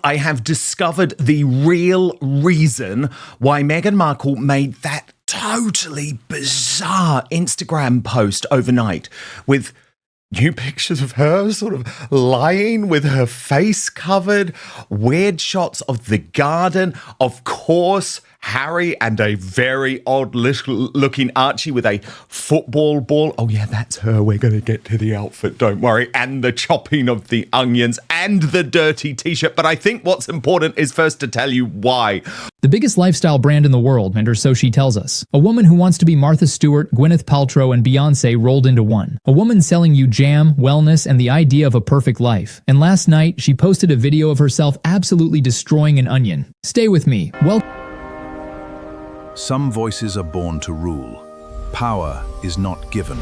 I have discovered the real reason why Meghan Markle made that totally bizarre Instagram post overnight with new pictures of her sort of lying with her face covered, weird shots of the garden, of course, Harry and a very odd looking Archie with a football ball. Oh yeah, that's her. We're going to get to the outfit, don't worry. And the chopping of the onions and the dirty t-shirt. But I think what's important is first to tell you why. The biggest lifestyle brand in the world, or so she tells us. A woman who wants to be Martha Stewart, Gwyneth Paltrow, and Beyonce rolled into one. A woman selling you jam, wellness, and the idea of a perfect life. And last night, she posted a video of herself absolutely destroying an onion. Stay with me. Some voices are born to rule. Power is not given.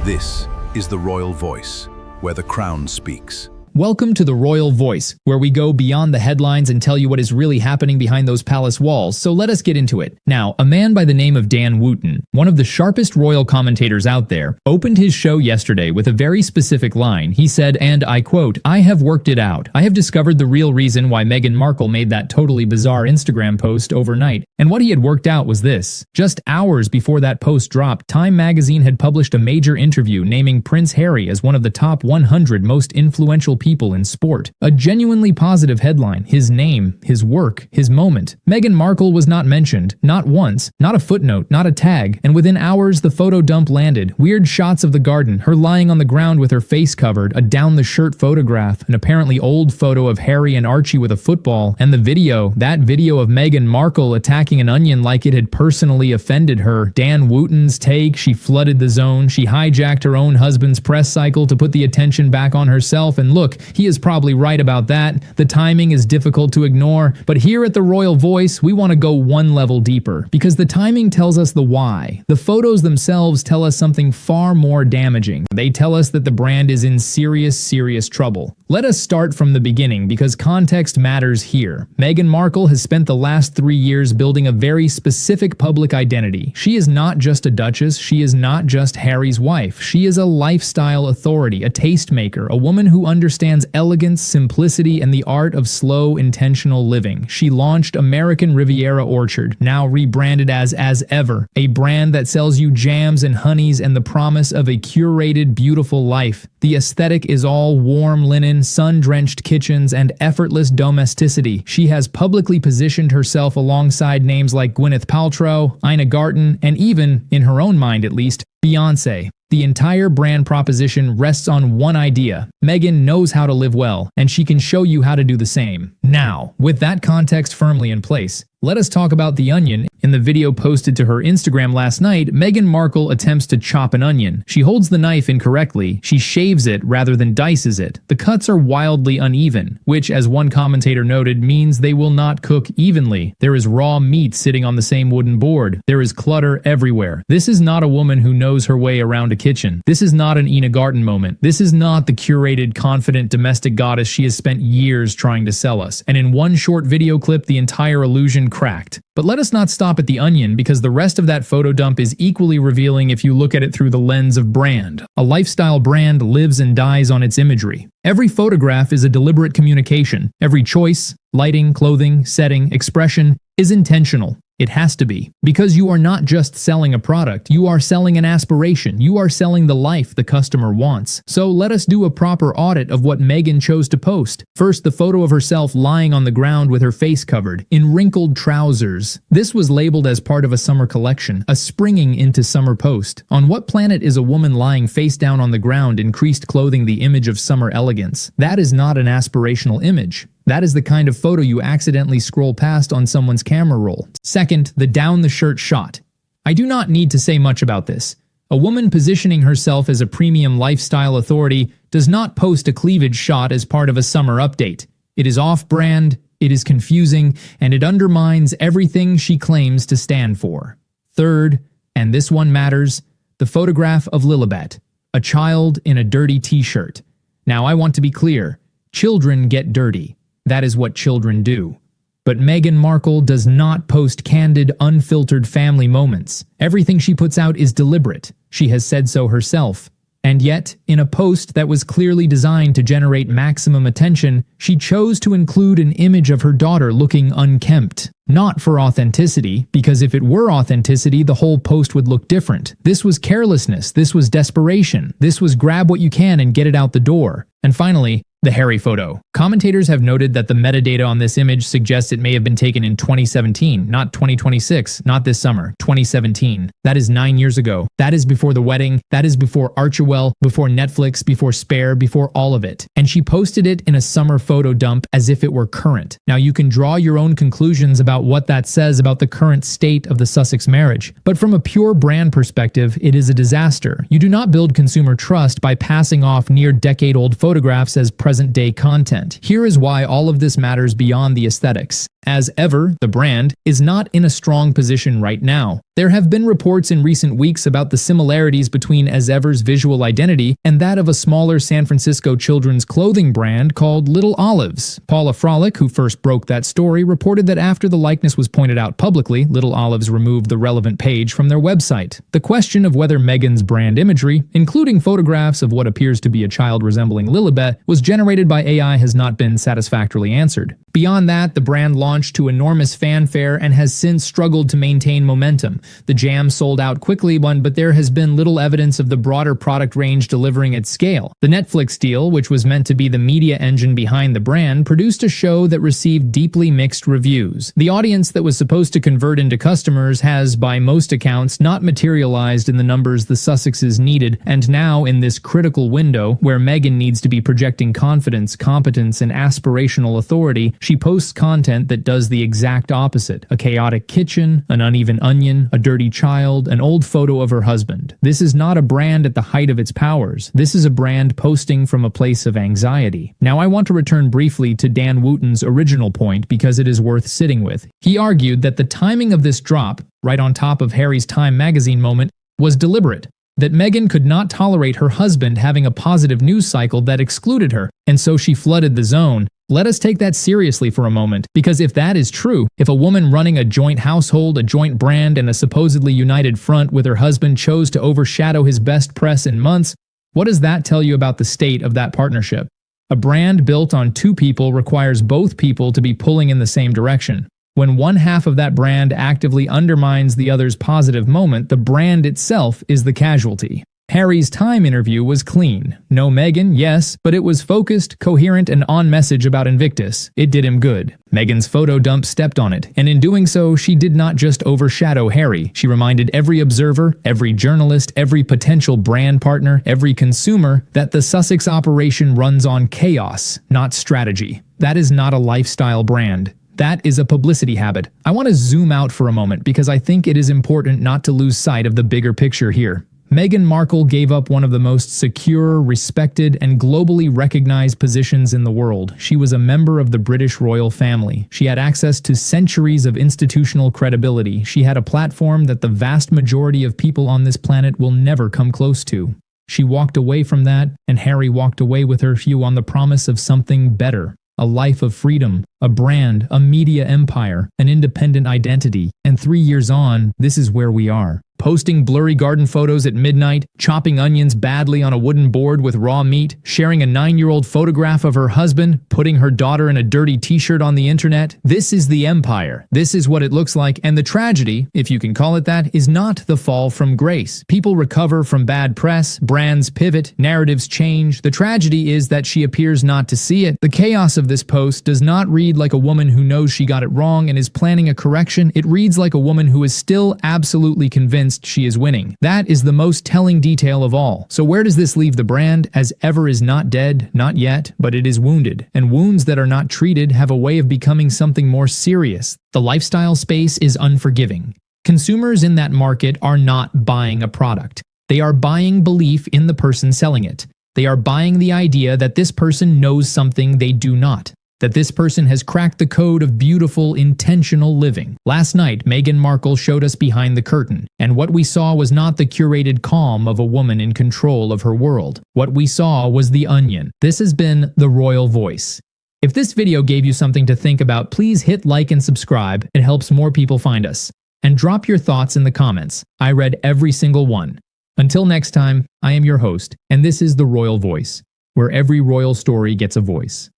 This is the Royal Voice, where the crown speaks. Welcome to the Royal Voice, where we go beyond the headlines and tell you what is really happening behind those palace walls, so let us get into it. Now, a man by the name of Dan Wootton, one of the sharpest royal commentators out there, opened his show yesterday with a very specific line. He said, and I quote, "I have worked it out. I have discovered the real reason why Meghan Markle made that totally bizarre Instagram post overnight." And what he had worked out was this. Just hours before that post dropped, Time magazine had published a major interview naming Prince Harry as one of the top 100 most influential people in sport. A genuinely positive headline, his name, his work, his moment. Meghan Markle was not mentioned, not once, not a footnote, not a tag, and within hours the photo dump landed. Weird shots of the garden, her lying on the ground with her face covered, a down-the-shirt photograph, an apparently old photo of Harry and Archie with a football, and the video, that video of Meghan Markle attacking an onion like it had personally offended her. Dan Wootton's take, she flooded the zone, she hijacked her own husband's press cycle to put the attention back on herself, and look, he is probably right about that. The timing is difficult to ignore, but here at the Royal Voice, we want to go one level deeper, because the timing tells us the why. The photos themselves tell us something far more damaging. They tell us that the brand is in serious, serious trouble. Let us start from the beginning, because context matters here. Meghan Markle has spent the last 3 years building a very specific public identity. She is not just a duchess, she is not just Harry's wife. She is a lifestyle authority, a tastemaker, a woman who understands elegance, simplicity, and the art of slow, intentional living. She launched American Riviera Orchard, now rebranded as Ever, a brand that sells you jams and honeys and the promise of a curated, beautiful life. The aesthetic is all warm linen, sun-drenched kitchens, and effortless domesticity. She has publicly positioned herself alongside names like Gwyneth Paltrow, Ina Garten, and even, in her own mind at least, Beyonce. The entire brand proposition rests on one idea. Meghan knows how to live well, and she can show you how to do the same. Now, with that context firmly in place, let us talk about the onion. In the video posted to her Instagram last night, Meghan Markle attempts to chop an onion. She holds the knife incorrectly. She shaves it rather than dices it. The cuts are wildly uneven, which, as one commentator noted, means they will not cook evenly. There is raw meat sitting on the same wooden board. There is clutter everywhere. This is not a woman who knows her way around a kitchen. This is not an Ina Garten moment. This is not the curated, confident domestic goddess she has spent years trying to sell us. And in one short video clip, the entire illusion cracked. But let us not stop at the onion, because the rest of that photo dump is equally revealing if you look at it through the lens of brand. A lifestyle brand lives and dies on its imagery. Every photograph is a deliberate communication. Every choice, lighting, clothing, setting, expression is intentional. It has to be. Because you are not just selling a product, you are selling an aspiration. You are selling the life the customer wants. So let us do a proper audit of what Meghan chose to post. First, the photo of herself lying on the ground with her face covered, in wrinkled trousers. This was labeled as part of a summer collection, a springing into summer post. On what planet is a woman lying face down on the ground in creased clothing the image of summer elegance? That is not an aspirational image. That is the kind of photo you accidentally scroll past on someone's camera roll. Second, the down-the-shirt shot. I do not need to say much about this. A woman positioning herself as a premium lifestyle authority does not post a cleavage shot as part of a summer update. It is off-brand, it is confusing, and it undermines everything she claims to stand for. Third, and this one matters, the photograph of Lilibet, a child in a dirty t-shirt. Now I want to be clear, children get dirty. That is what children do. But Meghan Markle does not post candid, unfiltered family moments. Everything she puts out is deliberate. She has said so herself. And yet, in a post that was clearly designed to generate maximum attention, she chose to include an image of her daughter looking unkempt. Not for authenticity, because if it were authenticity, the whole post would look different. This was carelessness, this was desperation, this was grab what you can and get it out the door. And finally, the Harry photo. Commentators have noted that the metadata on this image suggests it may have been taken in 2017, not 2026, not this summer, 2017. That is 9 years ago. That is before the wedding, that is before Archewell, before Netflix, before Spare, before all of it. And she posted it in a summer photo dump as if it were current. Now you can draw your own conclusions about what that says about the current state of the Sussex marriage. But from a pure brand perspective, it is a disaster. You do not build consumer trust by passing off near-decade-old photographs as present-day content. Here is why all of this matters beyond the aesthetics. As ever, the brand is not in a strong position right now. There have been reports in recent weeks about the similarities between As Ever's visual identity and that of a smaller San Francisco children's clothing brand called Little Olives. Paula Frolic, who first broke that story, reported that after the likeness was pointed out publicly, Little Olives removed the relevant page from their website. The question of whether Meghan's brand imagery, including photographs of what appears to be a child resembling Lilibet, was generated by AI has not been satisfactorily answered. Beyond that, the brand launched to enormous fanfare and has since struggled to maintain momentum. The jam sold out quickly, but there has been little evidence of the broader product range delivering at scale. The Netflix deal, which was meant to be the media engine behind the brand, produced a show that received deeply mixed reviews. The audience that was supposed to convert into customers has, by most accounts, not materialized in the numbers the Sussexes needed, and now in this critical window, where Meghan needs to be projecting confidence, competence, and aspirational authority, she posts content that does the exact opposite: a chaotic kitchen, an uneven onion, a dirty child, an old photo of her husband. This is not a brand at the height of its powers. This is a brand posting from a place of anxiety. Now I want to return briefly to Dan Wooten's original point because it is worth sitting with. He argued that the timing of this drop, right on top of Harry's Time magazine moment, was deliberate. That Meghan could not tolerate her husband having a positive news cycle that excluded her, and so she flooded the zone. Let us take that seriously for a moment, because if that is true, if a woman running a joint household, a joint brand, and a supposedly united front with her husband chose to overshadow his best press in months, what does that tell you about the state of that partnership? A brand built on two people requires both people to be pulling in the same direction. When one half of that brand actively undermines the other's positive moment, the brand itself is the casualty. Harry's Time interview was clean. No Meghan, yes, but it was focused, coherent, and on message about Invictus. It did him good. Meghan's photo dump stepped on it, and in doing so, she did not just overshadow Harry. She reminded every observer, every journalist, every potential brand partner, every consumer that the Sussex operation runs on chaos, not strategy. That is not a lifestyle brand. That is a publicity habit. I want to zoom out for a moment because I think it is important not to lose sight of the bigger picture here. Meghan Markle gave up one of the most secure, respected, and globally recognized positions in the world. She was a member of the British royal family. She had access to centuries of institutional credibility. She had a platform that the vast majority of people on this planet will never come close to. She walked away from that, and Harry walked away with her few on the promise of something better. A life of freedom, a brand, a media empire, an independent identity. And 3 years on, this is where we are. Posting blurry garden photos at midnight, chopping onions badly on a wooden board with raw meat, sharing a 9-year-old photograph of her husband, putting her daughter in a dirty t-shirt on the internet. This is the empire. This is what it looks like, and the tragedy, if you can call it that, is not the fall from grace. People recover from bad press, brands pivot, narratives change. The tragedy is that she appears not to see it. The chaos of this post does not read like a woman who knows she got it wrong and is planning a correction. It reads like a woman who is still absolutely convinced she is winning. That is the most telling detail of all. So where does this leave the brand? As Ever is not dead, not yet, but it is wounded. And wounds that are not treated have a way of becoming something more serious. The lifestyle space is unforgiving. Consumers in that market are not buying a product. They are buying belief in the person selling it. They are buying the idea that this person knows something they do not. That this person has cracked the code of beautiful, intentional living. Last night, Meghan Markle showed us behind the curtain, and what we saw was not the curated calm of a woman in control of her world. What we saw was the onion. This has been The Royal Voice. If this video gave you something to think about, please hit like and subscribe. It helps more people find us. And drop your thoughts in the comments. I read every single one. Until next time, I am your host, and this is The Royal Voice, where every royal story gets a voice.